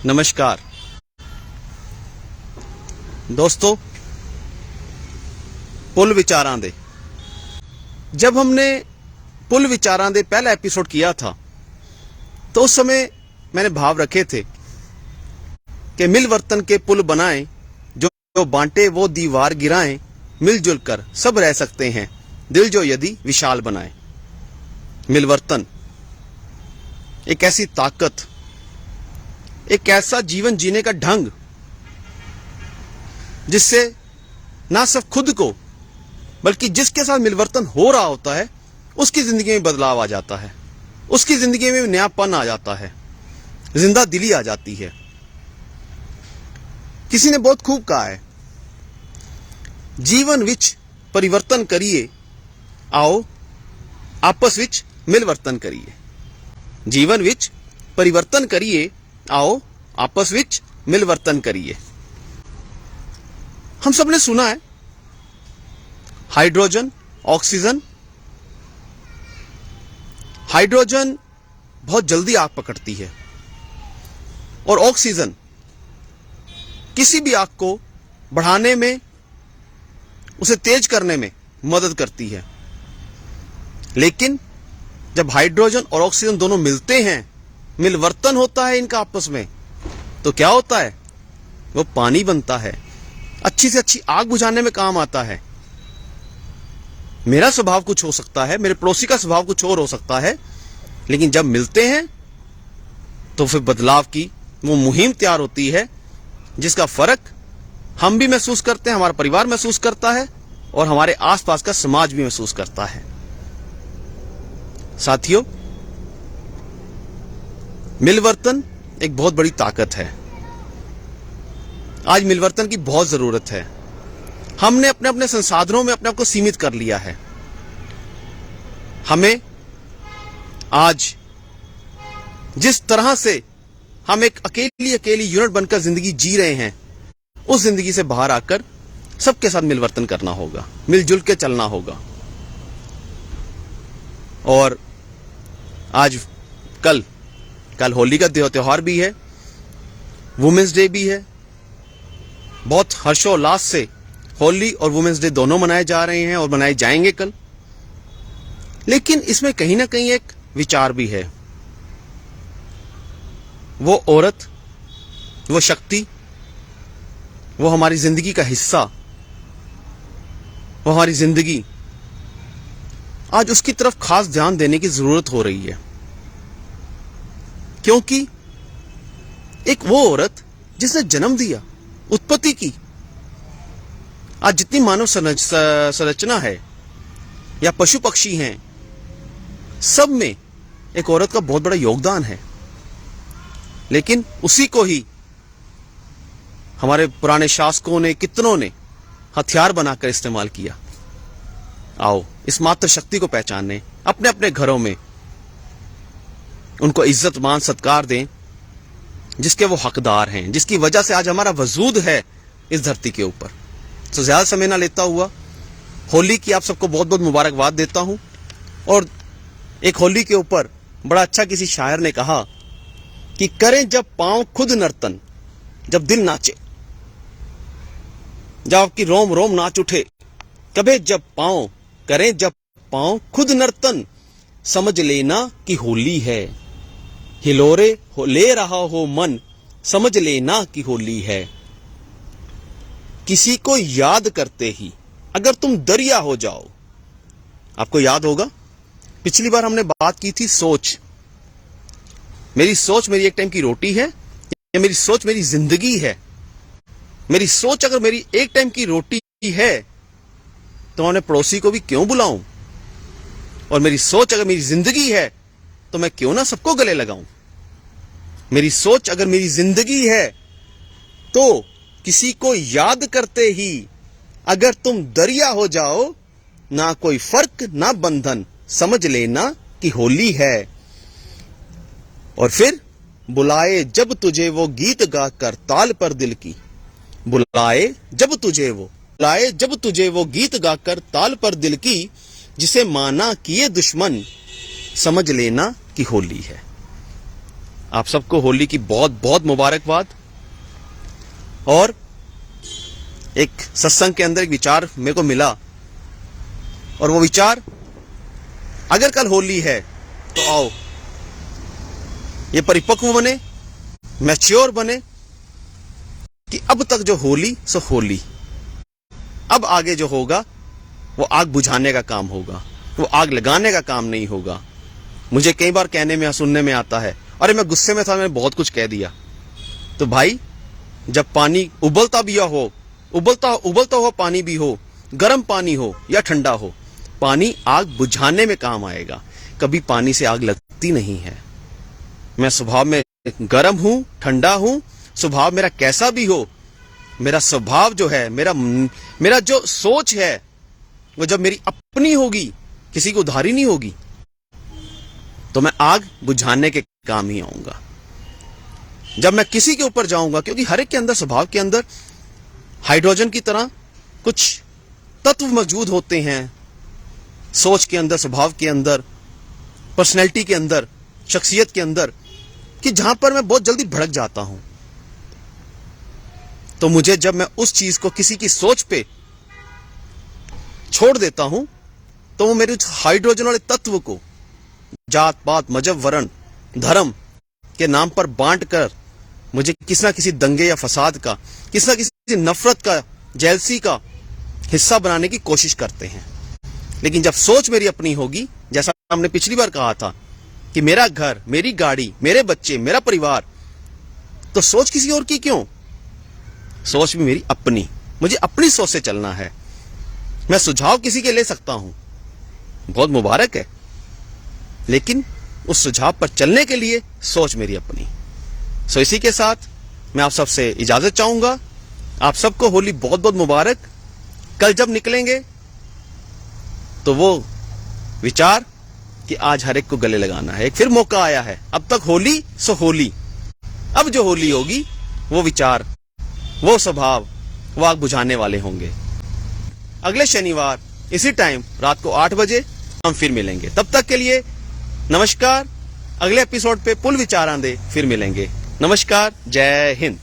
नमस्कार दोस्तों, पुल विचारां दे। जब हमने पुल विचारां दे पहला एपिसोड किया था तो उस समय मैंने भाव रखे थे कि मिलवर्तन के पुल बनाएं, जो बांटे वो दीवार गिराएं, मिलजुल कर सब रह सकते हैं, दिल जो यदि विशाल बनाए। मिलवर्तन एक ऐसी ताकत, एक ऐसा जीवन जीने का ढंग जिससे ना सिर्फ खुद को बल्कि जिसके साथ मिलवर्तन हो रहा होता है उसकी जिंदगी में बदलाव आ जाता है, उसकी जिंदगी में नयापन आ जाता है, जिंदा दिली आ जाती है। किसी ने बहुत खूब कहा है, जीवन विच परिवर्तन करिए, आओ आपस विच मिलवर्तन करिए। जीवन विच परिवर्तन करिए, आओ आपस विच मिलवर्तन करिए। हम सबने सुना है हाइड्रोजन, ऑक्सीजन। हाइड्रोजन बहुत जल्दी आग पकड़ती है और ऑक्सीजन किसी भी आग को बढ़ाने में, उसे तेज करने में मदद करती है। लेकिन जब हाइड्रोजन और ऑक्सीजन दोनों मिलते हैं, मिलवर्तन होता है इनका आपस में, तो क्या होता है? वो पानी बनता है, अच्छी से अच्छी आग बुझाने में काम आता है। मेरा स्वभाव कुछ हो सकता है, मेरे पड़ोसी का स्वभाव कुछ और हो सकता है, लेकिन जब मिलते हैं तो फिर बदलाव की वो मुहिम तैयार होती है, जिसका फर्क हम भी महसूस करते हैं, हमारा परिवार महसूस करता है और हमारे आसपास का समाज भी महसूस करता है। साथियों, मिलवर्तन एक बहुत बड़ी ताकत है। आज मिलवर्तन की बहुत जरूरत है। हमने अपने अपने संसाधनों में अपने आप को सीमित कर लिया है। हमें आज जिस तरह से हम एक अकेली यूनिट बनकर जिंदगी जी रहे हैं, उस जिंदगी से बाहर आकर सबके साथ मिलवर्तन करना होगा, मिलजुल के चलना होगा। और आज कल होली का त्योहार भी है, वुमेन्स डे भी है। बहुत हर्षोल्लास से होली और वुमेन्स डे दोनों मनाए जा रहे हैं और मनाए जाएंगे कल। लेकिन इसमें कहीं ना कहीं एक विचार भी है। वो औरत, वो शक्ति, वो हमारी जिंदगी का हिस्सा, वो हमारी जिंदगी, आज उसकी तरफ खास ध्यान देने की जरूरत हो रही है। क्योंकि एक वो औरत जिसने जन्म दिया, उत्पत्ति की। आज जितनी मानव संरचना है या पशु पक्षी हैं, सब में एक औरत का बहुत बड़ा योगदान है। लेकिन उसी को ही हमारे पुराने शासकों ने, कितनों ने हथियार बनाकर इस्तेमाल किया। आओ इस मातृ शक्ति को पहचानने, अपने अपने घरों में उनको इज्जत मान सत्कार दें जिसके वो हकदार हैं, जिसकी वजह से आज हमारा वजूद है इस धरती के ऊपर। तो ज्यादा समय ना लेता हुआ होली की आप सबको बहुत बहुत मुबारकबाद देता हूं। और एक होली के ऊपर बड़ा अच्छा किसी शायर ने कहा कि करें जब पांव खुद नर्तन, जब दिल नाचे, जब आपकी रोम रोम नाच उठे, कभी जब पांव करें, जब पांव खुद नर्तन, समझ लेना कि होली है। हिलोरे ले रहा हो मन, समझ लेना कि होली है। किसी को याद करते ही अगर तुम दरिया हो जाओ। आपको याद होगा पिछली बार हमने बात की थी सोच। मेरी सोच मेरी एक टाइम की रोटी है, या मेरी सोच मेरी जिंदगी है। मेरी सोच अगर मेरी एक टाइम की रोटी है तो मैं अपने पड़ोसी को भी क्यों बुलाऊं? और मेरी सोच अगर मेरी जिंदगी है तो मैं क्यों ना सबको गले लगाऊं? मेरी सोच अगर मेरी जिंदगी है तो किसी को याद करते ही अगर तुम दरिया हो जाओ, ना कोई फर्क ना बंधन, समझ लेना कि होली है। और फिर बुलाए जब तुझे वो गीत गाकर ताल पर दिल की, बुलाए जब तुझे वो गीत गाकर ताल पर दिल की, जिसे माना किए दुश्मन, समझ लेना कि होली है। आप सबको होली की बहुत बहुत मुबारकबाद। और एक सत्संग के अंदर एक विचार मेरे को मिला, और वो विचार, अगर कल होली है तो आओ ये परिपक्व बने, मैच्योर बने कि अब तक जो होली सो होली, अब आगे जो होगा वो आग बुझाने का काम होगा, वो आग लगाने का काम नहीं होगा। मुझे कई बार कहने में या सुनने में आता है, अरे मैं गुस्से में था, मैंने बहुत कुछ कह दिया। तो भाई, जब पानी उबलता भी हो, उबलता हुआ पानी भी हो, गर्म पानी हो या ठंडा हो, पानी आग बुझाने में काम आएगा, कभी पानी से आग लगती नहीं है। मैं स्वभाव में गर्म हूं, ठंडा हूं, स्वभाव मेरा कैसा भी हो, मेरा स्वभाव जो है, मेरा जो सोच है, वो जब मेरी अपनी होगी, किसी को उधारी नहीं होगी, तो मैं आग बुझाने के काम ही आऊंगा। जब मैं किसी के ऊपर जाऊंगा, क्योंकि हर एक के अंदर, स्वभाव के अंदर हाइड्रोजन की तरह कुछ तत्व मौजूद होते हैं, सोच के अंदर, स्वभाव के अंदर, पर्सनैलिटी के अंदर, शख्सियत के अंदर, कि जहां पर मैं बहुत जल्दी भड़क जाता हूं। तो मुझे, जब मैं उस चीज को किसी की सोच पे छोड़ देता हूं, तो वो मेरे हाइड्रोजन वाले तत्व को जात पात, मजहब, वर्ण, धर्म के नाम पर बांट कर मुझे किसी ना किसी दंगे या फसाद का, किसी ना किसी नफरत का, जेलसी का हिस्सा बनाने की कोशिश करते हैं। लेकिन जब सोच मेरी अपनी होगी, जैसा हमने पिछली बार कहा था कि मेरा घर, मेरी गाड़ी, मेरे बच्चे, मेरा परिवार, तो सोच किसी और की क्यों? सोच भी मेरी अपनी, मुझे अपनी सोच से चलना है। मैं सुझाव किसी के ले सकता हूं, बहुत मुबारक है, लेकिन उस सुझाव पर चलने के लिए सोच मेरी अपनी। सो इसी के साथ मैं आप सबसे इजाजत चाहूंगा। आप सबको होली बहुत बहुत मुबारक। कल जब निकलेंगे तो वो विचार कि आज हर एक को गले लगाना है, एक फिर मौका आया है। अब तक होली सो होली, अब जो होली होगी वो विचार, वो स्वभाव, वो आग बुझाने वाले होंगे। अगले शनिवार इसी टाइम रात को 8 बजे हम फिर मिलेंगे। तब तक के लिए नमस्कार। अगले एपिसोड पे पुल विचारांदे फिर मिलेंगे। नमस्कार, जय हिंद।